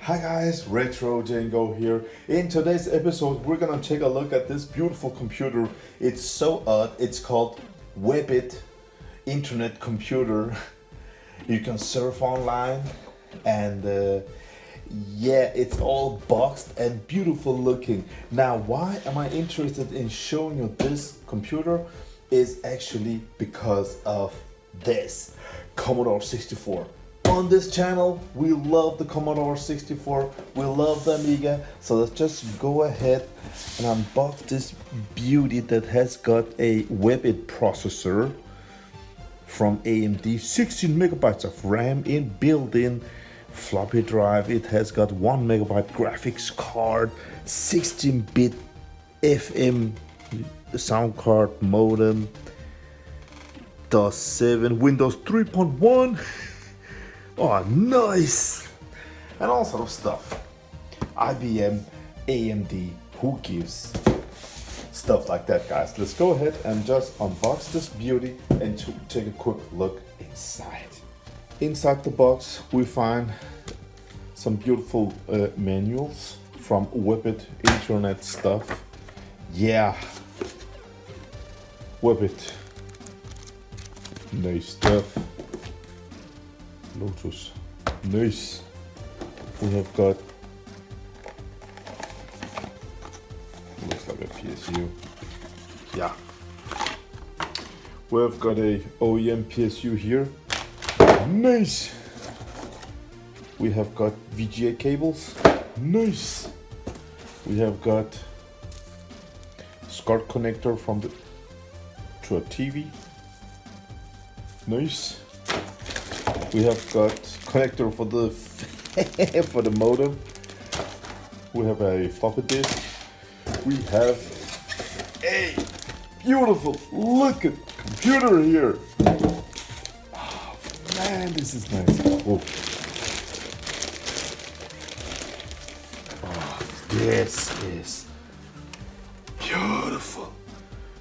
Hi guys, Retro Django here. In today's episode, we're gonna take a look at this beautiful computer. It's so odd. It's called web.it, internet computer. You can surf online, and it's all boxed and beautiful looking. Now, why am I interested in showing you this computer? Is actually because of this Commodore 64. On this channel, we love the Commodore 64, we love the Amiga, so let's just go ahead and unbox this beauty that has got a web.it processor from AMD, 16 megabytes of RAM in built-in floppy drive. It has got 1 megabyte graphics card, 16-bit FM sound card modem, DOS 7, Windows 3.1. Oh, nice! And all sort of stuff. IBM, AMD, who gives? Stuff like that, guys. Let's go ahead and just unbox this beauty and take a quick look inside. Inside the box, we find some beautiful manuals from web.it internet stuff. Yeah, web.it. Nice stuff. Lotus. Nice. We have got, looks like a PSU. Yeah. We have got a OEM PSU here. Nice. We have got VGA cables. Nice. We have got SCART connector to a TV. Nice. We have got connector for the for the modem. We have a floppy disk. We have a beautiful looking computer here. Oh, man, this is nice. Oh, this is beautiful.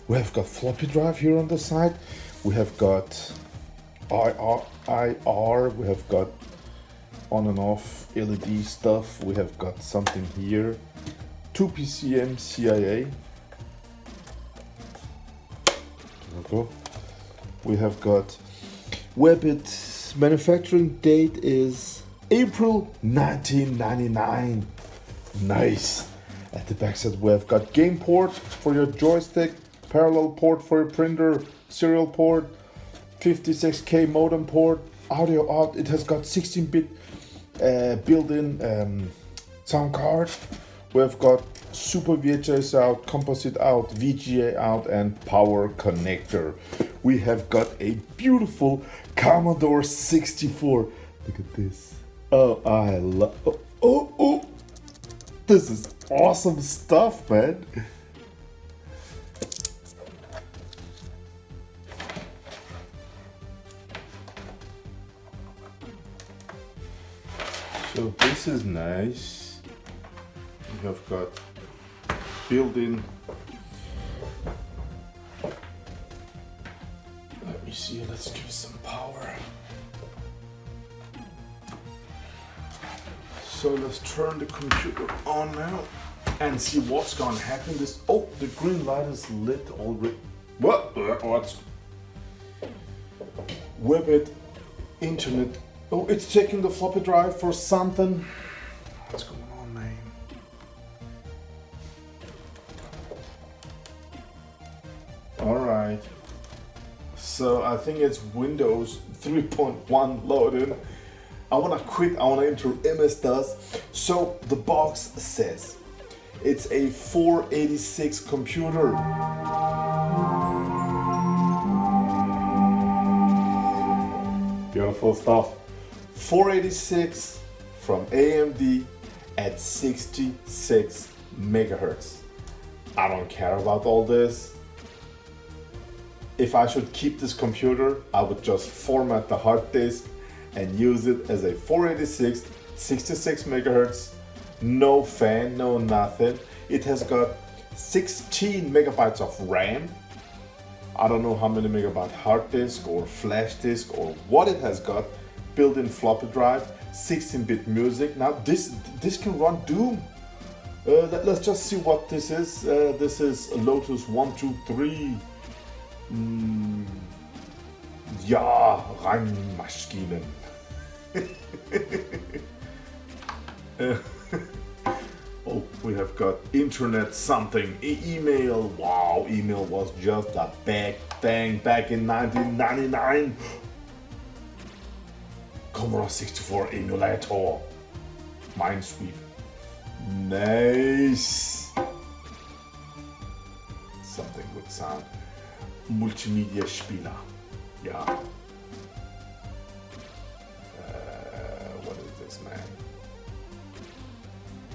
We have got floppy drive here on the side. We have got IR, we have got on and off LED stuff, we have got something here, 2 PCM CIA. We have got web.it manufacturing date is April 1999. Nice. At the back side we have got game port for your joystick, parallel port for your printer, serial port, 56K modem port, audio out. It has got 16-bit built-in sound card. We've got Super VHS out, composite out, VGA out, and power connector. We have got a beautiful Commodore 64. Look at this. Oh, I love. Oh! This is awesome stuff, man. So this is nice. We have got built-in. Let me see, let's give some power. So let's turn the computer on now and see what's gonna happen. The green light is lit already. What's web.it internet? Oh, it's checking the floppy drive for something. What's going on, man? Alright. So I think it's Windows 3.1 loaded. I wanna quit, I wanna enter MS-DOS. So the box says it's a 486 computer. Beautiful stuff. 486 from AMD at 66 megahertz. I don't care about all this. If I should keep this computer, I would just format the hard disk and use it as a 486, 66 megahertz, no fan, no nothing. It has got 16 megabytes of RAM. I don't know how many megabyte hard disk or flash disk or what it has got, built-in floppy drive, 16-bit music. Now this can run Doom. Let's just see what this is. This is Lotus 123. Ja, Reinmaschinen. Oh, we have got internet something. Email. Wow, email was just a big thing back in 1999. Commodore 64 emulator. Minesweep. Nice. Something with sound. Multimedia Spieler. Yeah. What is this, man?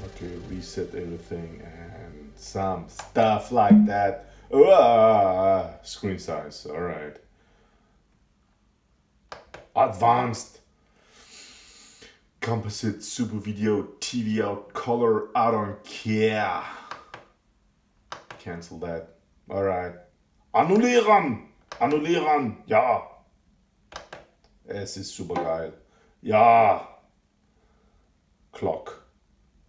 Okay, reset everything and some stuff like that. Screen size. All right. Advanced. Composite, super video, TV out, color, I don't care. Cancel that. Alright. Annullieren! Annullieren! Ja! Es ist super geil. Ja! Clock.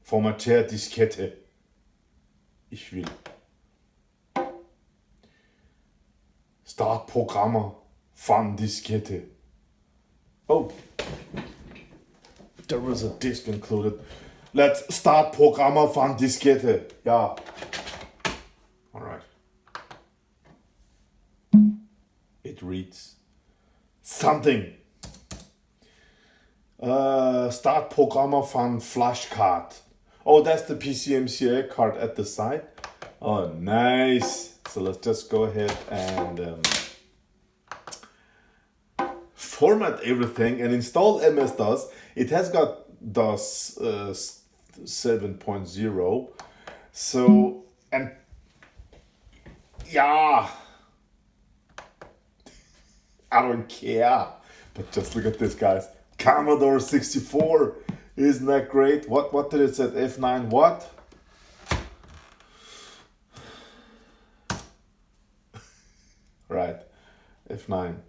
Formateur Diskette. Ich will. Start Programmer von Diskette. Oh. There was a disk included. Let's start Programmer von Diskette. Ja. Alright. It reads something. Start Programmer von Flashcard. Oh, that's the PCMCA card at the side. Oh, nice. So let's just go ahead and format everything and install MS-DOS. It has got DOS 7.0. So, and yeah, I don't care. But just look at this, guys. Commodore 64. Isn't that great? What did it say? F9 what? Right. F9.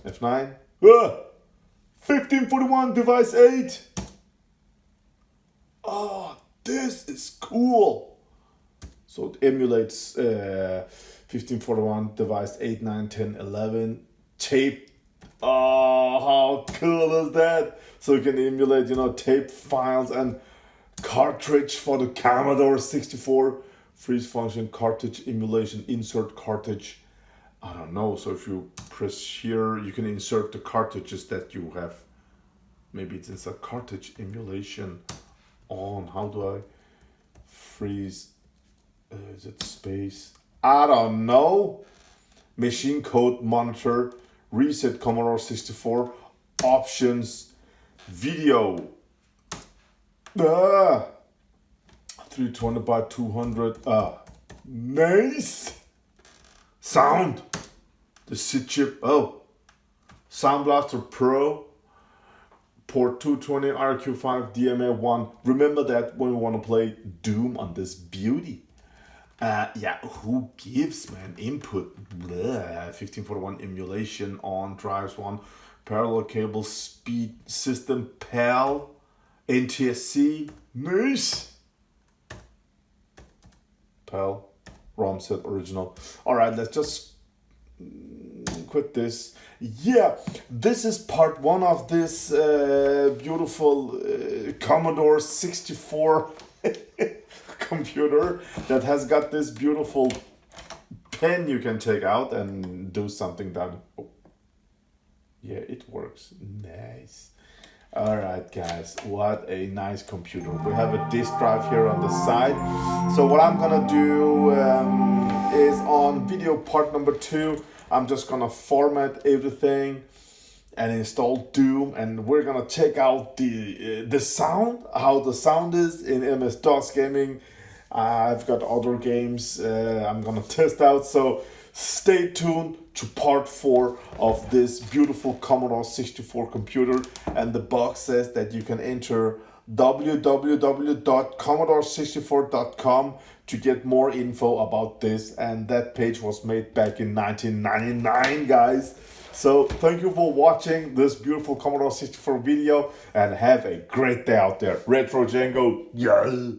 F9. 1541 device 8. Oh, this is cool. So it emulates 1541 device 8, 9, 10, 11. Tape. Oh, how cool is that? So you can emulate, tape files and cartridge for the Commodore 64. Freeze function, cartridge emulation, insert cartridge. I don't know. So if you press here, you can insert the cartridges that you have. Maybe it's inside cartridge emulation on. How do I freeze? Is it space? I don't know. Machine code monitor, reset Commodore 64, options, video. 320 by 200. Nice. Sound. The SID chip. Oh. Sound Blaster Pro. Port 220 RQ5 DMA1. Remember that when we want to play Doom on this beauty. Yeah, who gives, man? Input. 1541 emulation on drives 1. Parallel cable speed system PAL. NTSC. Nice. PAL. ROM set original. Alright, let's just quit this. Yeah, this is part 1 of this beautiful Commodore 64 computer that has got this beautiful pen you can take out and do something done. Oh. Yeah, it works. Nice. Alright guys, what a nice computer. We have a disk drive here on the side. So what I'm gonna do is on video part number 2, I'm just gonna format everything and install Doom, and we're gonna check out the sound, how the sound is in MS-DOS gaming. I've got other games I'm gonna test out, so stay tuned to part 4 of this beautiful Commodore 64 computer. And the box says that you can enter www.commodore64.com to get more info about this. And that page was made back in 1999, guys. So thank you for watching this beautiful Commodore 64 video and have a great day out there. Retro Django, yeah.